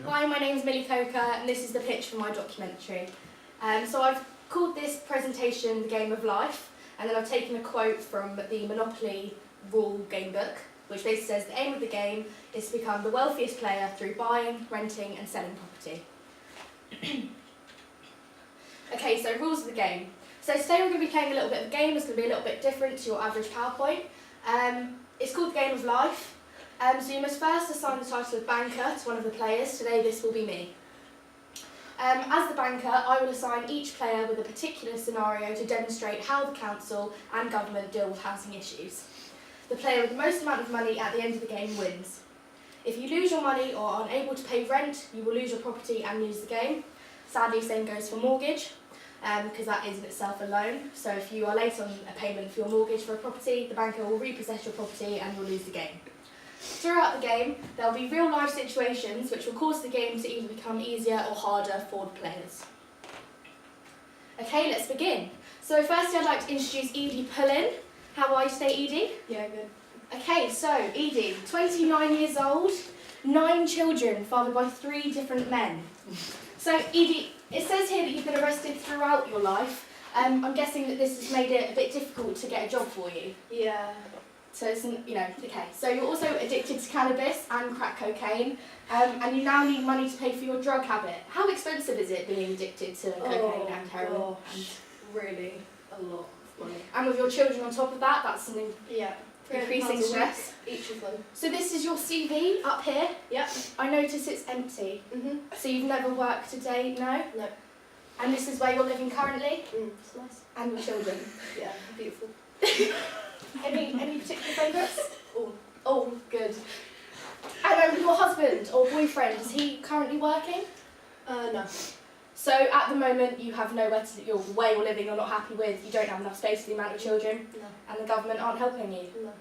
Hi, my name's Millie Coker and this is the pitch for my documentary. So I've called this presentation The Game of Life, and then I've taken a quote from the Monopoly rule game book, which basically says the aim of the game is to become the wealthiest player through buying, renting and selling property. Okay, so rules of the game. So today we're going to be playing a little bit of a game. It's going to be a little bit different to your average PowerPoint. It's called The Game of Life. So you must first assign the title of banker to one of the players. Today this will be me. As the banker, I will assign each player with a particular scenario to demonstrate how the council and government deal with housing issues. The player with the most amount of money at the end of the game wins. If you lose your money or are unable to pay rent, you will lose your property and lose the game. Sadly, same goes for mortgage, because that is in itself a loan. So if you are late on a payment for your mortgage for a property, the banker will repossess your property and you'll lose the game. Throughout the game, there will be real life situations which will cause the game to either become easier or harder for the players. Okay, let's begin. So firstly, I'd like to introduce Edie Pullin. How are you today, Edie? Yeah, good. Okay, so Edie, 29 years old, 9 children, fathered by 3 different men. So Edie, it says here that you've been arrested throughout your life. I'm guessing that this has made it a bit difficult to get a job for you. Yeah. So it's, okay. So you're also addicted to cannabis and crack cocaine, and you now need money to pay for your drug habit. How expensive is it being addicted to cocaine and heroin? Really a lot of money. And with your children on top of that, that's an increasing stress. Each of them. So this is your CV up here. Yep. I notice it's empty. So you've never worked a day, no? No. And this is where you're living currently? It's nice. And your children? Yeah, beautiful. Any particular favourites? All. Oh, good. And your husband or boyfriend, is he currently working? No. So at the moment you have nowhere to, where you're living you're not happy with, you don't have enough space for the amount of children, No. and the government aren't helping you. No.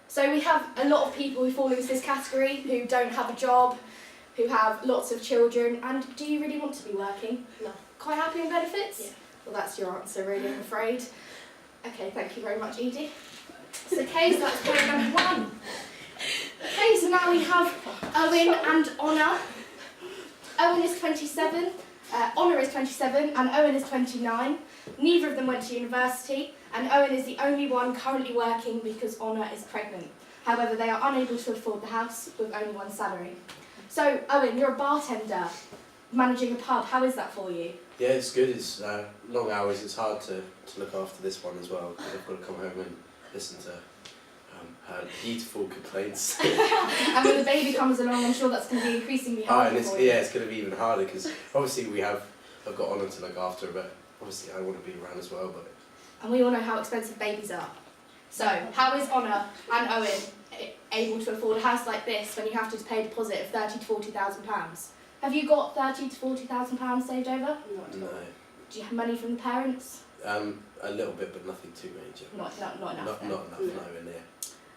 So we have a lot of people who fall into this category, who don't have a job, who have lots of children, and do you really want to be working? No. Quite happy on benefits? Yeah. Well, that's your answer really, I'm afraid. Okay, thank you very much, Edie. Okay, so that's player number 1. Okay, so now we have Owen and Honor. Owen is 27, Honor is 27, and Owen is 29. Neither of them went to university, and Owen is the only one currently working because Honor is pregnant. However, they are unable to afford the house with only one salary. So, Owen, you're a bartender, managing a pub. How is that for you? Yeah, it's good. It's long hours. It's hard to look after this one as well, because I've got to come home and listen to her beautiful complaints. And when the baby comes along, I'm sure that's going to be increasingly harder And for you. it's going to be even harder, because obviously I've got Honor to look after, but obviously I want to be around as well. But And we all know how expensive babies are. So, how is Honor and Owen able to afford a house like this when you have to pay a deposit of £30,000 to £40,000? Have you got £30,000 to £40,000 saved over? no, Do you have money from the parents? a little bit, but nothing too major. Not enough. Not enough. Nowhere near.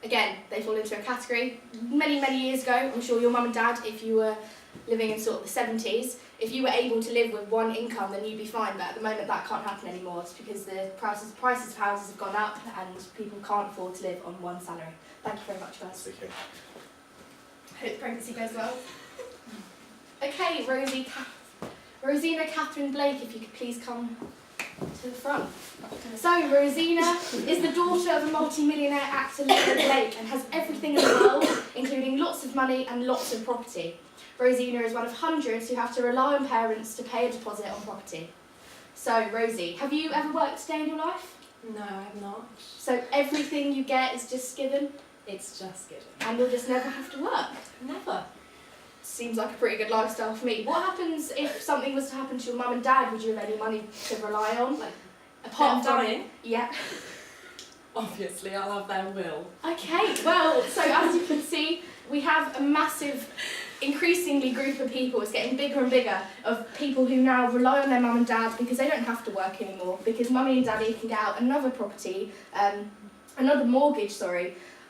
Again, they fall into a category. Many years ago, I'm sure your mum and dad, if you were living in sort of the 70s, if you were able to live with one income, then you'd be fine. But at the moment, that can't happen anymore. It's because the prices of houses have gone up, and people can't afford to live on one salary. Thank you very much, guys. It's okay. Hope pregnancy goes well. Okay, Rosina Catherine Blake, if you could please come to the front. So, Rosina is the daughter of a multi-millionaire actor, Leo Blake, and has everything in the world, including lots of money and lots of property. Rosina is one of hundreds who have to rely on parents to pay a deposit on property. So, Rosie, have you ever worked a day in your life? No, I'm not. So everything you get is just given? It's just given. And you'll just never have to work? Never. Seems like a pretty good lifestyle for me. What happens if something was to happen to your mum and dad? Would you have any money to rely on? Like, apart them from dying? Yeah. Obviously, I'll have their will. Okay, well, so as you can see, we have a massive, increasingly group of people, it's getting bigger and bigger, of people who now rely on their mum and dad because they don't have to work anymore, because mummy and daddy can get out another property, another mortgage,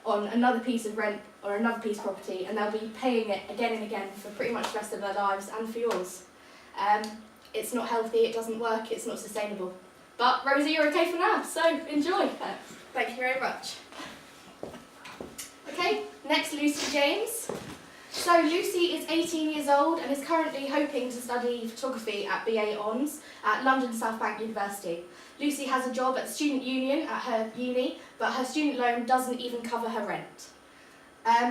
on another piece of rent or another piece of property, and they'll be paying it again and again for pretty much the rest of their lives and for yours. It's not healthy, it doesn't work, it's not sustainable. But Rosie, you're okay for now, so enjoy. Thank you very much. Okay, next Lucy James. So Lucy is 18 years old and is currently hoping to study photography at BA Hons at London South Bank University. Lucy has a job at the student union at her uni, but her student loan doesn't even cover her rent.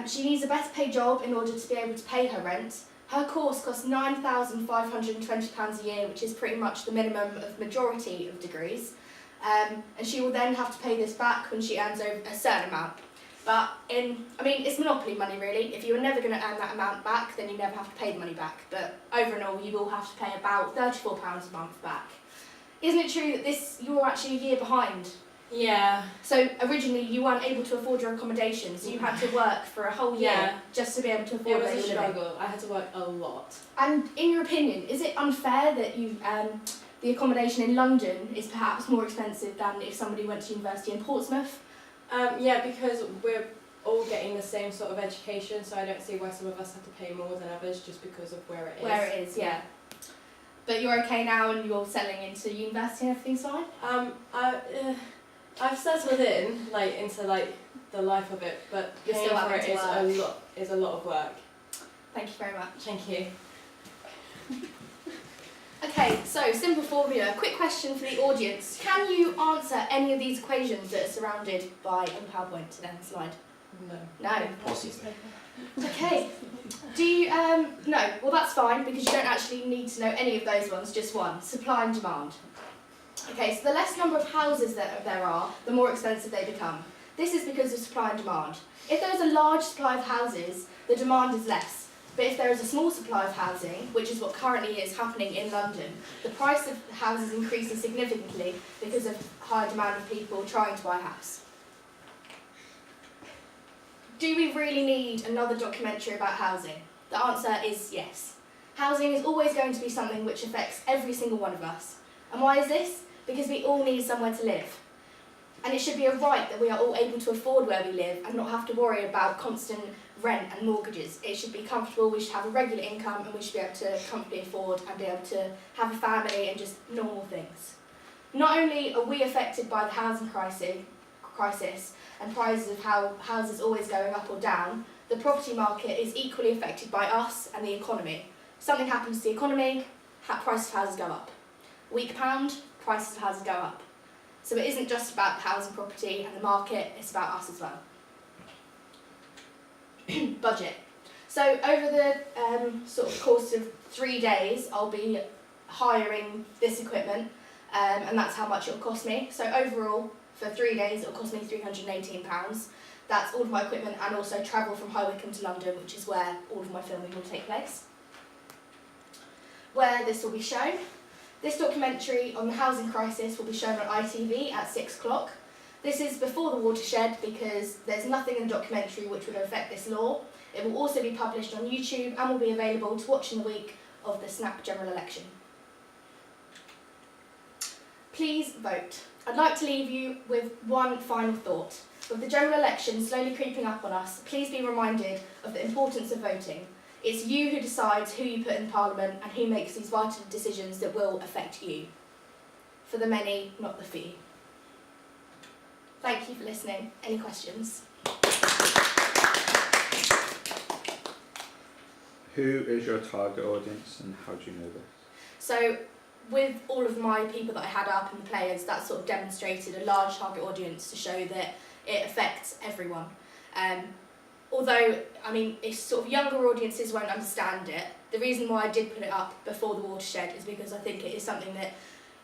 She needs a better paid job in order to be able to pay her rent. Her course costs £9,520 a year, which is pretty much the minimum of majority of degrees. And she will then have to pay this back when she earns over a certain amount. But it's monopoly money really. If you're never going to earn that amount back, then you never have to pay the money back. But over and all, you will have to pay about £34 a month back. Isn't it true that you're actually a year behind? Yeah. So originally you weren't able to afford your accommodation, so you had to work for a whole year Yeah. just to be able to afford It was where a you were living. struggle. I had to work a lot. And in your opinion, is it unfair that the accommodation in London is perhaps more expensive than if somebody went to university in Portsmouth? Yeah, because we're all getting the same sort of education, so I don't see why some of us have to pay more than others just because of where it is. Where it is, yeah. But you're okay now and you're settling into university and everything's fine? I've settled into the life of it, but You're paying still for having it to is a lot of work. Thank you very much. Thank you. Okay, so simple formula. Quick question for the audience. Can you answer any of these equations that are surrounded by a PowerPoint today on the slide? No. No. Possibly. Okay. Do you, no, well that's fine because you don't actually need to know any of those ones, just one, supply and demand. Okay, so the less number of houses that there are, the more expensive they become. This is because of supply and demand. If there is a large supply of houses, the demand is less. But if there is a small supply of housing, which is what currently is happening in London, the price of houses increases significantly because of high demand of people trying to buy a house. Do we really need another documentary about housing? The answer is yes. Housing is always going to be something which affects every single one of us. And why is this? Because we all need somewhere to live. And it should be a right that we are all able to afford where we live and not have to worry about constant rent and mortgages. It should be comfortable, we should have a regular income and we should be able to comfortably afford and be able to have a family and just normal things. Not only are we affected by the housing crisis and prices of how houses always going up or down, the property market is equally affected by us and the economy. If something happens to the economy, prices of houses go up. Weak pound, prices of houses go up. So it isn't just about the housing property and the market, it's about us as well. Budget. So over the sort of course of 3 days, I'll be hiring this equipment and that's how much it'll cost me. So overall, for 3 days, it'll cost me £318. That's all of my equipment and also travel from High Wycombe to London, which is where all of my filming will take place. Where this will be shown. This documentary on the housing crisis will be shown on ITV at 6 o'clock. This is before the watershed because there's nothing in the documentary which would affect this law. It will also be published on YouTube and will be available to watch in the week of the snap general election. Please vote. I'd like to leave you with one final thought. With the general election slowly creeping up on us, please be reminded of the importance of voting. It's you who decides who you put in Parliament and who makes these vital decisions that will affect you. For the many, not the few. Thank you for listening. Any questions? Who is your target audience and how do you know this? So, with all of my people that I had up and the players, that sort of demonstrated a large target audience to show that it affects everyone. Although, if sort of younger audiences won't understand it, the reason why I did put it up before the watershed is because I think it is something that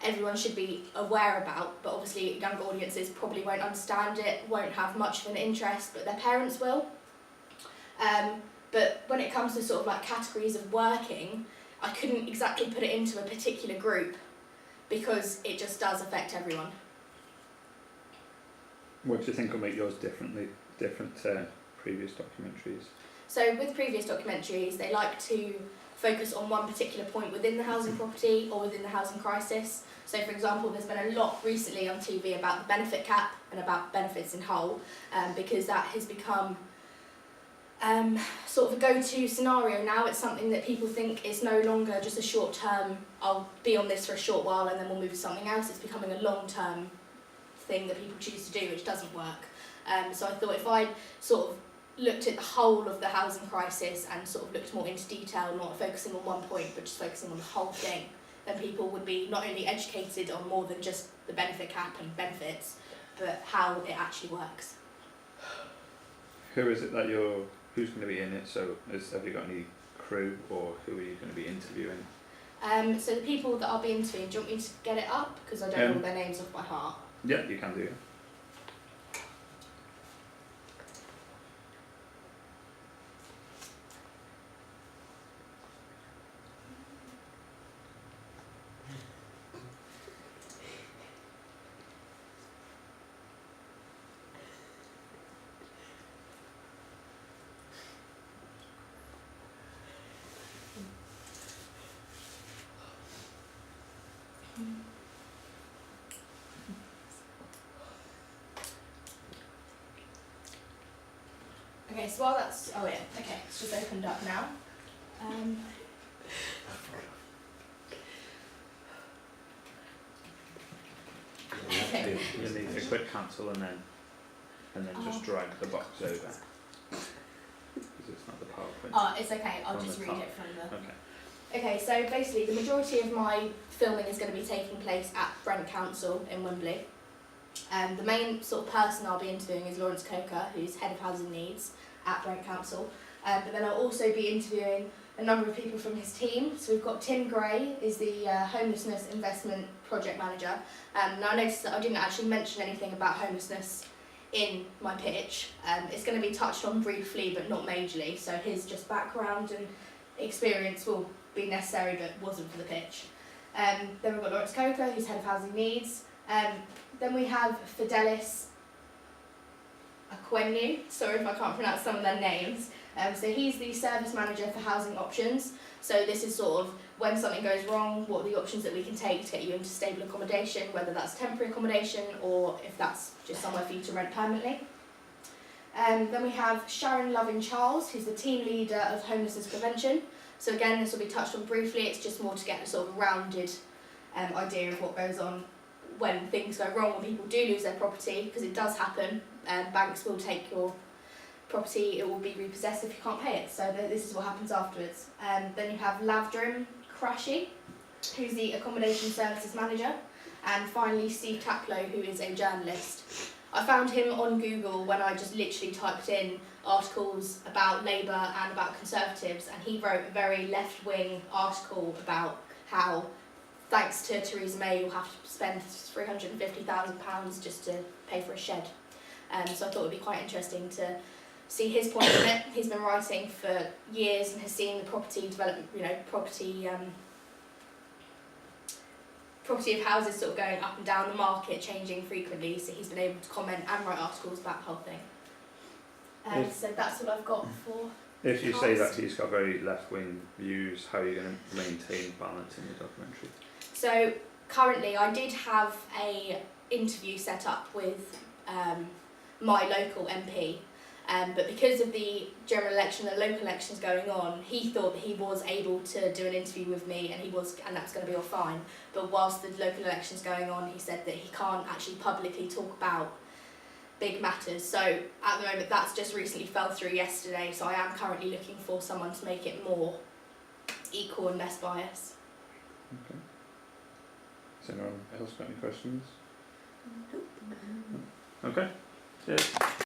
everyone should be aware about, but obviously younger audiences probably won't understand it, won't have much of an interest, but their parents will. But when it comes to sort of like categories of working, I couldn't exactly put it into a particular group because it just does affect everyone. What do you think will make yours different to previous documentaries? So with previous documentaries, they like to focus on one particular point within the housing property or within the housing crisis. So for example, there's been a lot recently on TV about the benefit cap and about benefits in whole, because that has become sort of a go-to scenario now. It's something that people think is no longer just a short term, I'll be on this for a short while and then we'll move to something else. It's becoming a long-term thing that people choose to do, which doesn't work. So I thought if I sort of looked at the whole of the housing crisis and sort of looked more into detail, not focusing on one point but just focusing on the whole thing, then people would be not only educated on more than just the benefit cap and benefits, but how it actually works. Who is it that who's going to be in it? So have you got any crew, or who are you going to be interviewing? So the people that I'll be interviewing, do you want me to get it up? Because I don't know all their names off by heart. Yeah, you can do it. Okay, so while that's, oh yeah, okay, it's just opened up now. Okay. You need to click cancel and then just drag the box over. Because it's not the PowerPoint. Oh, it's okay, I'll From just the read top. it from the... Okay. Okay, so basically the majority of my filming is going to be taking place at Brent Council in Wembley. The main sort of person I'll be interviewing is Lawrence Coker, who's Head of Housing Needs at Brent Council. But then I'll also be interviewing a number of people from his team. So we've got Tim Gray, is the Homelessness Investment Project Manager. Now I noticed that I didn't actually mention anything about homelessness in my pitch. It's going to be touched on briefly but not majorly, so his just background and experience will be necessary but wasn't for the pitch. Then we've got Lawrence Coker, who's Head of Housing Needs. Then we have Fidelis Aquenu, sorry if I can't pronounce some of their names. So he's the Service Manager for Housing Options. So this is sort of when something goes wrong, what are the options that we can take to get you into stable accommodation, whether that's temporary accommodation or if that's just somewhere for you to rent permanently. Then we have Sharon Loving-Charles, who's the Team Leader of Homelessness Prevention. So again, this will be touched on briefly, it's just more to get a sort of rounded idea of what goes on when things go wrong, when people do lose their property, because it does happen. Banks will take your property, it will be repossessed if you can't pay it, so this is what happens afterwards. Then you have Lavdrim Krashy, who's the Accommodation Services Manager, and finally Steve Taplow, who is a journalist. I found him on Google when I just literally typed in articles about Labour and about Conservatives, and he wrote a very left-wing article about how, thanks to Theresa May, you'll have to spend £350,000 just to pay for a shed. So I thought it would be quite interesting to see his point on it. He's been writing for years and has seen the property development, property of houses sort of going up and down the market, changing frequently, so he's been able to comment and write articles about the whole thing. So that's what I've got for... If you say that he's got very left-wing views, how are you going to maintain balance in the documentary? So currently I did have a interview set up with my local MP, but because of the general election, the local elections going on, he thought that he was able to do an interview with me and that's going to be all fine. But whilst the local election's going on, he said that he can't actually publicly talk about big matters. So at the moment that's just recently fell through yesterday, so I am currently looking for someone to make it more equal and less biased. Okay. Has anyone else got any questions? Okay. Cheers.